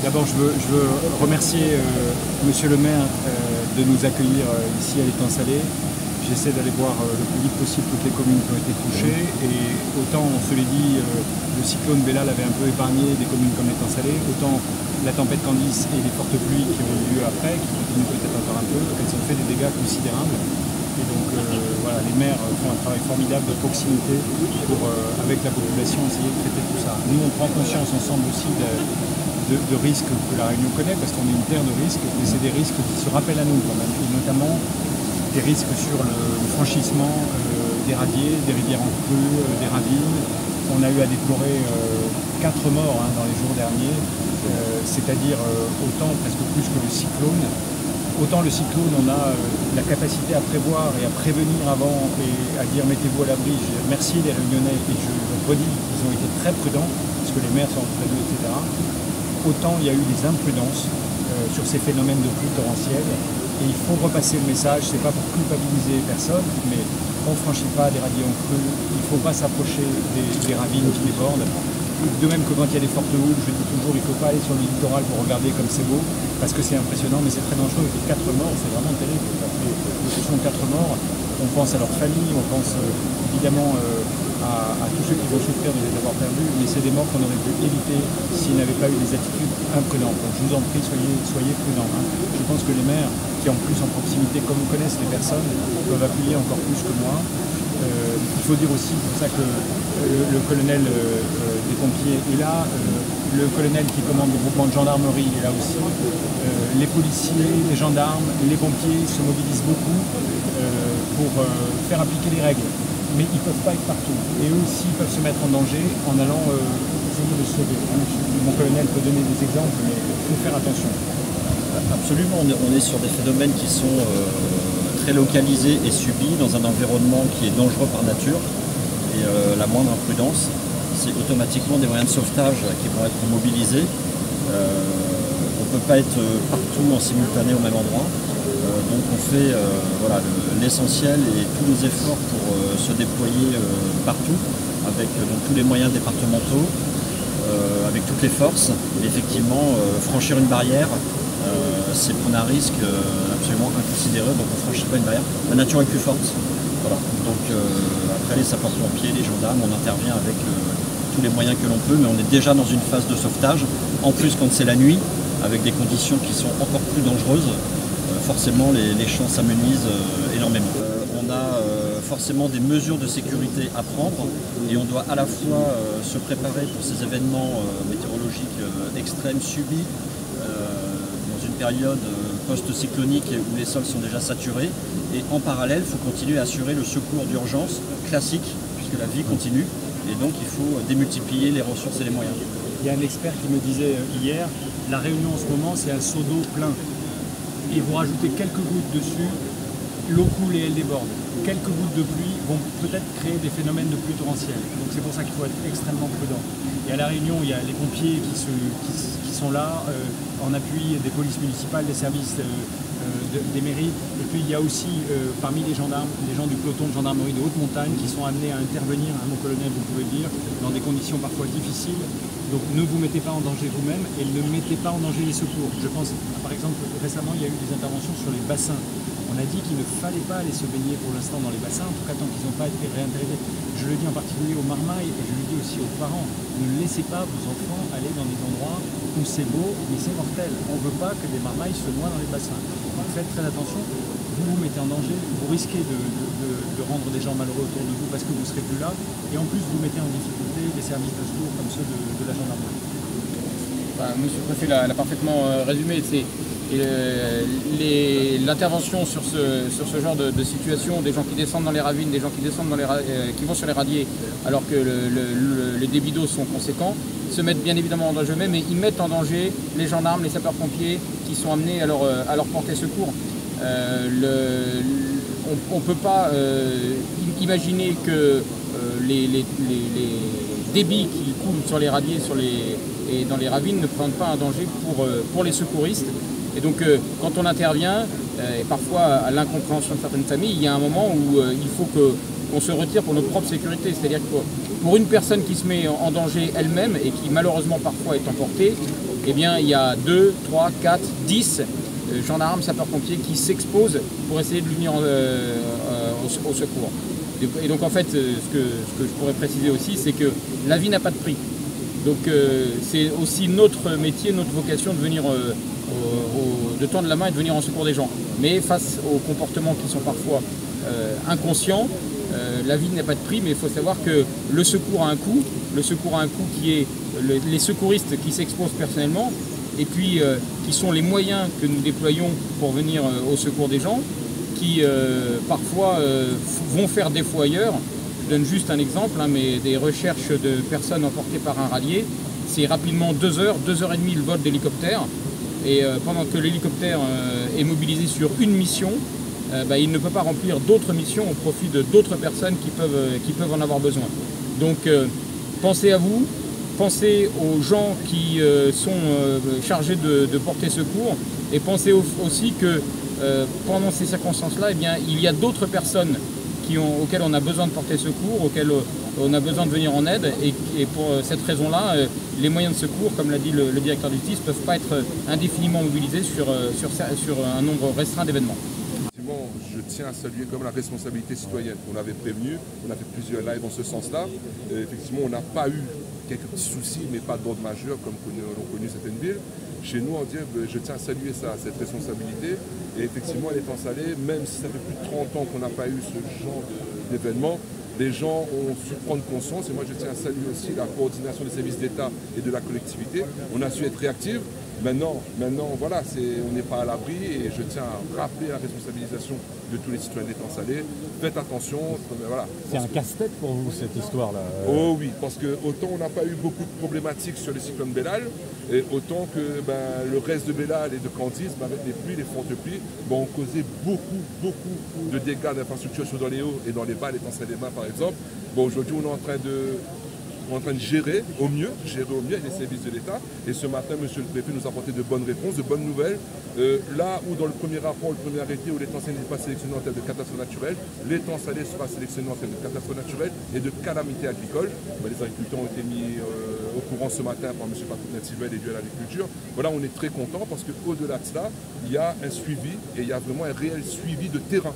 D'abord, je veux remercier Monsieur le maire de nous accueillir ici à l'étang Salé. J'essaie d'aller voir le plus vite possible toutes les communes qui ont été touchées. Et autant, on se l'est dit, le cyclone Bella l'avait un peu épargné des communes comme l'étang Salé, autant la tempête Candice et les fortes pluies qui ont eu lieu après, qui continuent peut-être encore un peu, elles ont fait des dégâts considérables. Et donc voilà, les maires font un travail formidable de proximité pour, avec la population, essayer de traiter tout ça. Nous, on prend conscience ensemble aussi de risques que la Réunion connaît, parce qu'on est une terre de risques, mais c'est des risques qui se rappellent à nous quand même, et notamment des risques sur le franchissement des radiers, des rivières en crue, des ravines. On a eu à déplorer 4 morts dans les jours derniers, c'est-à-dire autant, presque plus que le cyclone. Autant le cyclone, on a la capacité à prévoir et à prévenir avant et à dire mettez-vous à l'abri. Je remercie les Réunionnais et je le redis, ils ont été très prudents, parce que les maires sont auprès d'eux, etc. Autant il y a eu des imprudences sur ces phénomènes de pluie torrentielle. Et il faut repasser le message, c'est pas pour culpabiliser personne, mais on ne franchit pas des radiers en crue, il ne faut pas s'approcher des ravines qui débordent. De même que quand il y a des fortes houles, je dis toujours, il ne faut pas aller sur le littoral pour regarder comme c'est beau, parce que c'est impressionnant, mais c'est très dangereux. Et 4 morts, c'est vraiment terrible. Ce sont 4 morts, on pense à leur famille, on pense évidemment à tous ceux qui vont souffrir de les avoir perdus, mais c'est des morts qu'on aurait pu éviter s'ils n'avaient pas eu des attitudes imprudentes. Donc je vous en prie, soyez prudents. Je pense que les maires, qui en plus en proximité, comme connaissent les personnes, peuvent appuyer encore plus que moi. Il faut dire aussi, c'est pour ça que le colonel des pompiers est là, le colonel qui commande le groupement de gendarmerie est là aussi, les policiers, les gendarmes, les pompiers se mobilisent beaucoup pour faire appliquer les règles. Mais ils ne peuvent pas être partout. Et eux aussi peuvent se mettre en danger en allant essayer de sauver. Mon colonel peut donner des exemples, mais il faut faire attention. Absolument, on est sur des phénomènes qui sont très localisés et subis dans un environnement qui est dangereux par nature. Et la moindre imprudence, c'est automatiquement des moyens de sauvetage qui vont être mobilisés. On ne peut pas être partout en simultané au même endroit. Donc on fait voilà, l'essentiel et tous nos efforts pour se déployer partout, avec donc, tous les moyens départementaux, avec toutes les forces. Et effectivement, franchir une barrière, c'est prendre un risque absolument inconsidéré, donc on ne franchit pas une barrière. La nature est plus forte. Voilà. Donc après les sapeurs-pompiers, les gendarmes, on intervient avec tous les moyens que l'on peut, mais on est déjà dans une phase de sauvetage. En plus, quand c'est la nuit, avec des conditions qui sont encore plus dangereuses, forcément les champs s'amenuisent énormément. On a forcément des mesures de sécurité à prendre et on doit à la fois se préparer pour ces événements météorologiques extrêmes subis dans une période post-cyclonique où les sols sont déjà saturés, et en parallèle il faut continuer à assurer le secours d'urgence classique puisque la vie continue, et donc il faut démultiplier les ressources et les moyens. Il y a un expert qui me disait hier, la Réunion en ce moment c'est un seau d'eau plein. Et vous rajoutez quelques gouttes dessus, l'eau coule et elle déborde. Quelques gouttes de pluie vont peut-être créer des phénomènes de pluie torrentielle. Donc c'est pour ça qu'il faut être extrêmement prudent. Et à La Réunion, il y a les pompiers qui sont là, en appui des polices municipales, des services des mairies. Et puis il y a aussi parmi les gendarmes, des gens du peloton de gendarmerie de haute montagne qui sont amenés à intervenir, mon colonel, vous pouvez le dire, dans des conditions parfois difficiles. Donc ne vous mettez pas en danger vous-même et ne mettez pas en danger les secours. Je pense, par exemple, récemment, il y a eu des interventions sur les bassins. On a dit qu'il ne fallait pas aller se baigner pour l'instant dans les bassins, en tout cas tant qu'ils n'ont pas été réintégrés. Je le dis en particulier aux marmailles et je le dis aussi aux parents. Ne laissez pas vos enfants aller dans des endroits où c'est beau mais c'est mortel. On ne veut pas que des marmailles se noient dans les bassins. Donc faites très attention. Vous vous mettez en danger, vous risquez de rendre des gens malheureux autour de vous parce que vous ne serez plus là. Et en plus, vous mettez en difficulté des services de secours comme ceux de la gendarmerie. Monsieur le Préfet l'a parfaitement résumé. L'intervention sur ce genre de situation, des gens qui descendent dans les ravines, des gens qui descendent qui vont sur les radiers alors que les débits d'eau sont conséquents, se mettent bien évidemment en danger eux-mêmes, mais ils mettent en danger les gendarmes, les sapeurs-pompiers qui sont amenés à leur porter secours. On ne peut pas imaginer que les débits qui coulent sur les radiers et dans les ravines ne prennent pas un danger pour les secouristes. Et donc quand on intervient, et parfois à l'incompréhension de certaines familles, il y a un moment où il faut qu'on se retire pour notre propre sécurité. C'est-à-dire que pour une personne qui se met en danger elle-même et qui malheureusement parfois est emportée, eh bien il y a 2, 3, 4, 10 gendarmes, sapeurs-pompiers qui s'exposent pour essayer de venir au secours. Et donc en fait, ce que je pourrais préciser aussi, c'est que la vie n'a pas de prix. Donc c'est aussi notre métier, notre vocation de venir, de tendre la main et de venir en secours des gens. Mais face aux comportements qui sont parfois inconscients, la vie n'a pas de prix, mais il faut savoir que le secours a un coût. Le secours a un coût qui est les secouristes qui s'exposent personnellement, et puis qui sont les moyens que nous déployons pour venir au secours des gens, qui parfois vont faire défaut ailleurs. Je donne juste un exemple, hein, mais des recherches de personnes emportées par un rallier, c'est rapidement 2 heures, 2 heures et demie le vol d'hélicoptère, et pendant que l'hélicoptère est mobilisé sur une mission, il ne peut pas remplir d'autres missions au profit de d'autres personnes qui peuvent en avoir besoin. Donc pensez à vous, pensez aux gens qui sont chargés de porter secours, et pensez aussi que pendant ces circonstances-là, eh bien, il y a d'autres personnes auxquelles on a besoin de porter secours, auxquelles on a besoin de venir en aide, et pour cette raison-là, les moyens de secours, comme l'a dit le directeur de justice, ne peuvent pas être indéfiniment mobilisés sur un nombre restreint d'événements. Je tiens à saluer comme la responsabilité citoyenne. On avait prévenu, on a fait plusieurs lives dans ce sens-là. Effectivement, on n'a pas eu quelques petits soucis, mais pas d'ordre majeur comme l'ont connu certaines villes. Chez nous, on dit, je tiens à saluer cette responsabilité. Et effectivement, elle est installée, même si ça fait plus de 30 ans qu'on n'a pas eu ce genre d'événement, les gens ont su prendre conscience. Et moi, je tiens à saluer aussi la coordination des services d'État et de la collectivité. On a su être réactifs. Maintenant, voilà, on n'est pas à l'abri, et je tiens à rappeler la responsabilisation de tous les citoyens d'Étang Salé. Faites attention, voilà. C'est un casse-tête pour vous, cette histoire-là. Oh oui, parce que autant on n'a pas eu beaucoup de problématiques sur le cyclone Bellal, et autant que le reste de Bellal et de Candice, avec les pluies, les fortes pluies, ont causé beaucoup de dégâts d'infrastructures dans les hauts et dans les bas, les Tansalé-Bas par exemple. Bon, aujourd'hui, on est en train de gérer au mieux avec les services de l'État. Et ce matin, monsieur le préfet nous a apporté de bonnes réponses, de bonnes nouvelles. Là où dans le premier rapport, le premier arrêté, où l'Étang Salé n'est pas sélectionné en termes de catastrophe naturelle, l'Étang Salé sera sélectionné en termes de catastrophe naturelle et de calamité agricole. Les agriculteurs ont été mis au courant ce matin par monsieur Patrick-Nativel et dû à l'agriculture. Voilà, on est très content parce qu'au-delà de cela, il y a un suivi, et il y a vraiment un réel suivi de terrain.